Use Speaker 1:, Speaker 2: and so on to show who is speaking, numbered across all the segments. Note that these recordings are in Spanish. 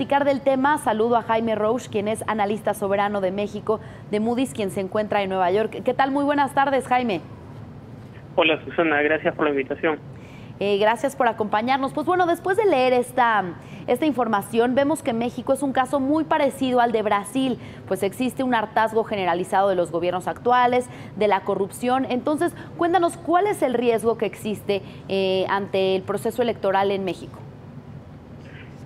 Speaker 1: platicar del tema, saludo a Jaime Roche, quien es analista soberano de México, de Moody's, quien se encuentra en Nueva York. ¿Qué tal? Muy buenas tardes, Jaime.
Speaker 2: Hola, Susana, gracias por la invitación.
Speaker 1: Gracias por acompañarnos. Pues bueno, después de leer esta información, vemos que México es un caso muy parecido al de Brasil, pues existe un hartazgo generalizado de los gobiernos actuales, de la corrupción. Entonces, cuéntanos, ¿cuál es el riesgo que existe ante el proceso electoral en México?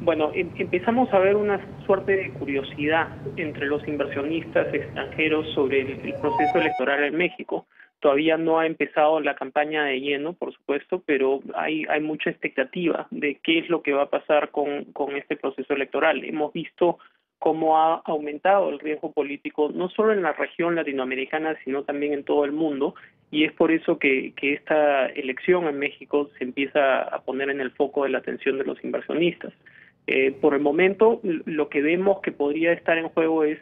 Speaker 2: Bueno, empezamos a ver una suerte de curiosidad entre los inversionistas extranjeros sobre el proceso electoral en México. Todavía no ha empezado la campaña de lleno, por supuesto, pero hay mucha expectativa de qué es lo que va a pasar con este proceso electoral. Hemos visto cómo ha aumentado el riesgo político, no solo en la región latinoamericana, sino también en todo el mundo, y es por eso que esta elección en México se empieza a poner en el foco de la atención de los inversionistas. Por el momento, lo que vemos que podría estar en juego es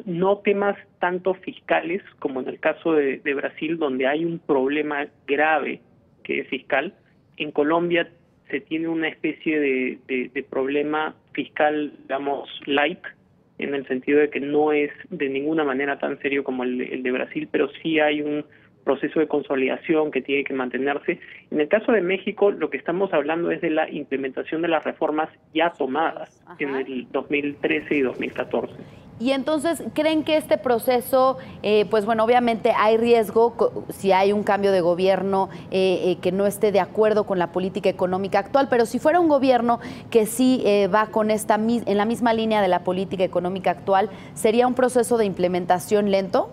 Speaker 2: no temas tanto fiscales como en el caso de Brasil, donde hay un problema grave que es fiscal. En Colombia se tiene una especie de problema fiscal, digamos, light, en el sentido de que no es de ninguna manera tan serio como el de Brasil, pero sí hay un proceso de consolidación que tiene que mantenerse. En el caso de México, lo que estamos hablando es de la implementación de las reformas ya tomadas en el 2013 y 2014.
Speaker 1: Y entonces, ¿creen que este proceso, pues bueno, obviamente hay riesgo si hay un cambio de gobierno que no esté de acuerdo con la política económica actual, pero si fuera un gobierno que sí va con en la misma línea de la política económica actual, ¿sería un proceso de implementación lento?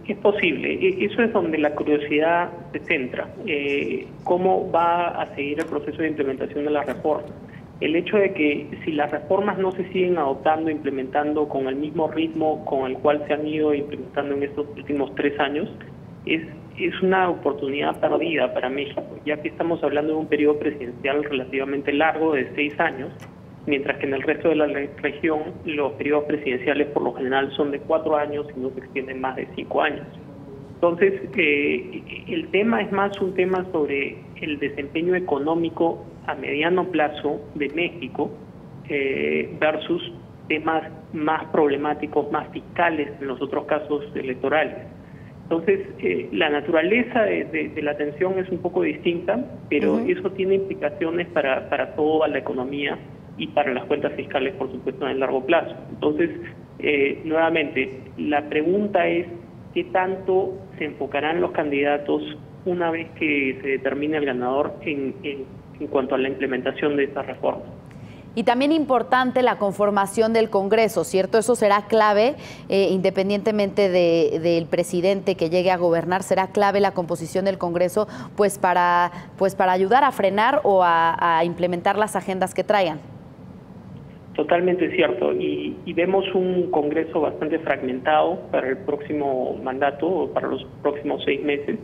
Speaker 2: Es posible, eso es donde la curiosidad se centra. ¿Cómo va a seguir el proceso de implementación de las reformas? El hecho de que si las reformas no se siguen adoptando, implementando con el mismo ritmo con el cual se han ido implementando en estos últimos 3 años, es una oportunidad perdida para México, ya que estamos hablando de un periodo presidencial relativamente largo de 6 años, mientras que en el resto de la región los periodos presidenciales por lo general son de 4 años y no se extienden más de 5 años. Entonces, el tema es más un tema sobre el desempeño económico a mediano plazo de México versus temas más problemáticos, más fiscales en los otros casos electorales. Entonces, la naturaleza de la tensión es un poco distinta, pero eso tiene implicaciones para toda la economía y para las cuentas fiscales, por supuesto, en el largo plazo. Entonces, nuevamente, la pregunta es qué tanto se enfocarán los candidatos una vez que se determine el ganador en cuanto a la implementación de estas reformas.
Speaker 1: Y también importante la conformación del Congreso, ¿cierto? Eso será clave, independientemente del presidente que llegue a gobernar, será clave la composición del Congreso, pues para ayudar a frenar o a implementar las agendas que traigan.
Speaker 2: Totalmente cierto, y vemos un Congreso bastante fragmentado para el próximo mandato, o para los próximos 6 meses,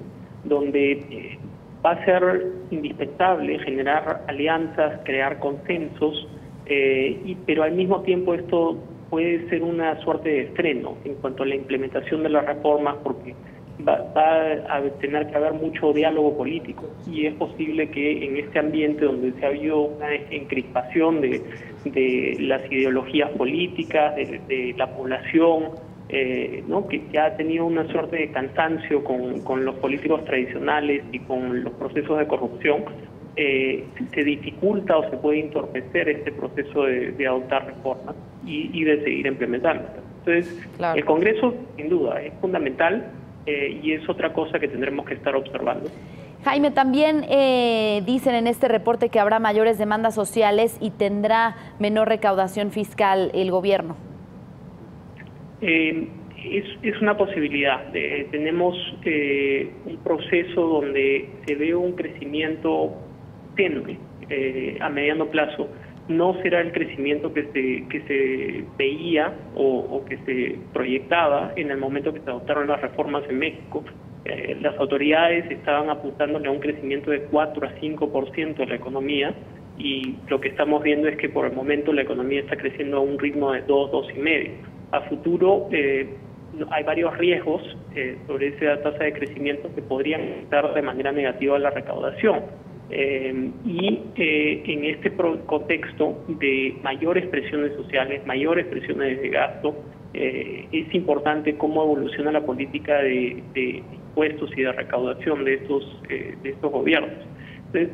Speaker 2: donde va a ser indispensable generar alianzas, crear consensos, pero al mismo tiempo esto puede ser una suerte de freno en cuanto a la implementación de las reformas, porque va a tener que haber mucho diálogo político, y es posible que en este ambiente donde se ha habido una encrispación de las ideologías políticas, de la población, ¿no? que ha tenido una suerte de cansancio con los políticos tradicionales y con los procesos de corrupción, se dificulta o se puede entorpecer este proceso de adoptar reformas y de seguir implementándolas. Entonces, claro, el Congreso, sin duda, es fundamental y es otra cosa que tendremos que estar observando.
Speaker 1: Jaime, también dicen en este reporte que habrá mayores demandas sociales y tendrá menor recaudación fiscal el gobierno.
Speaker 2: Es una posibilidad. Tenemos un proceso donde se ve un crecimiento tenue a mediano plazo. No será el crecimiento que se veía o que se proyectaba en el momento que se adoptaron las reformas en México. Las autoridades estaban apuntándole a un crecimiento de 4 a 5% de la economía, y lo que estamos viendo es que por el momento la economía está creciendo a un ritmo de 2,5%. A futuro hay varios riesgos sobre esa tasa de crecimiento que podrían afectar de manera negativa a la recaudación. En este contexto de mayores presiones sociales, mayores presiones de gasto, es importante cómo evoluciona la política de impuestos y de recaudación de estos gobiernos. Entonces,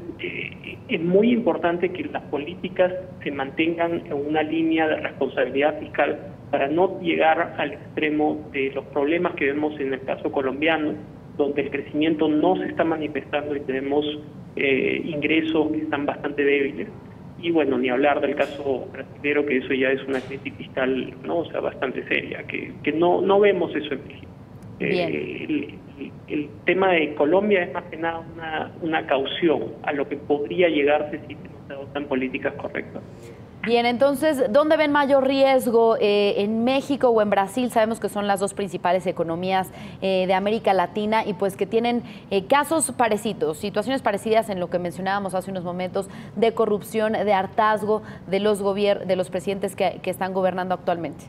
Speaker 2: es muy importante que las políticas se mantengan en una línea de responsabilidad fiscal para no llegar al extremo de los problemas que vemos en el caso colombiano, donde el crecimiento no se está manifestando y tenemos ingresos que están bastante débiles. Y bueno, ni hablar del caso brasileño, que eso ya es una crisis fiscal, ¿no? O sea, bastante seria, que no vemos eso en México. El tema de Colombia es más que nada una caución a lo que podría llegarse si no se adoptan políticas correctas.
Speaker 1: Bien, entonces, ¿dónde ven mayor riesgo? ¿En México o en Brasil? Sabemos que son las dos principales economías de América Latina y pues que tienen casos parecidos, situaciones parecidas en lo que mencionábamos hace unos momentos de corrupción, de hartazgo de los presidentes que están gobernando actualmente.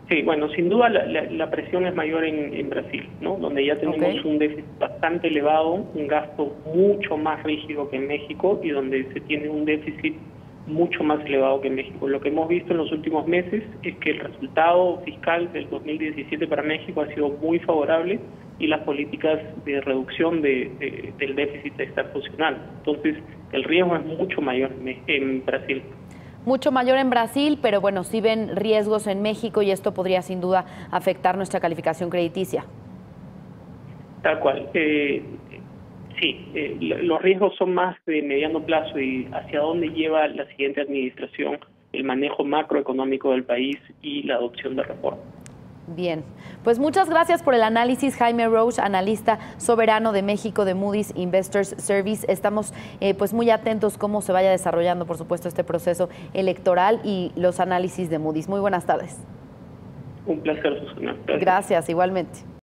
Speaker 2: Sí, bueno, sin duda la presión es mayor en Brasil, ¿no? Donde ya tenemos un déficit bastante elevado, un gasto mucho más rígido que en México y donde se tiene un déficit mucho más elevado que en México. Lo que hemos visto en los últimos meses es que el resultado fiscal del 2017 para México ha sido muy favorable y las políticas de reducción del déficit están funcionando. Entonces, el riesgo es mucho mayor en Brasil.
Speaker 1: Mucho mayor en Brasil, pero bueno, sí ven riesgos en México y esto podría sin duda afectar nuestra calificación crediticia.
Speaker 2: Tal cual. Sí, los riesgos son más de mediano plazo y hacia dónde lleva la siguiente administración el manejo macroeconómico del país y la adopción de reformas.
Speaker 1: Bien, pues muchas gracias por el análisis, Jaime Roche, analista soberano de México de Moody's Investors Service. Estamos pues muy atentos cómo se vaya desarrollando, por supuesto, este proceso electoral y los análisis de Moody's. Muy buenas tardes.
Speaker 2: Un placer, Susana.
Speaker 1: Gracias, igualmente.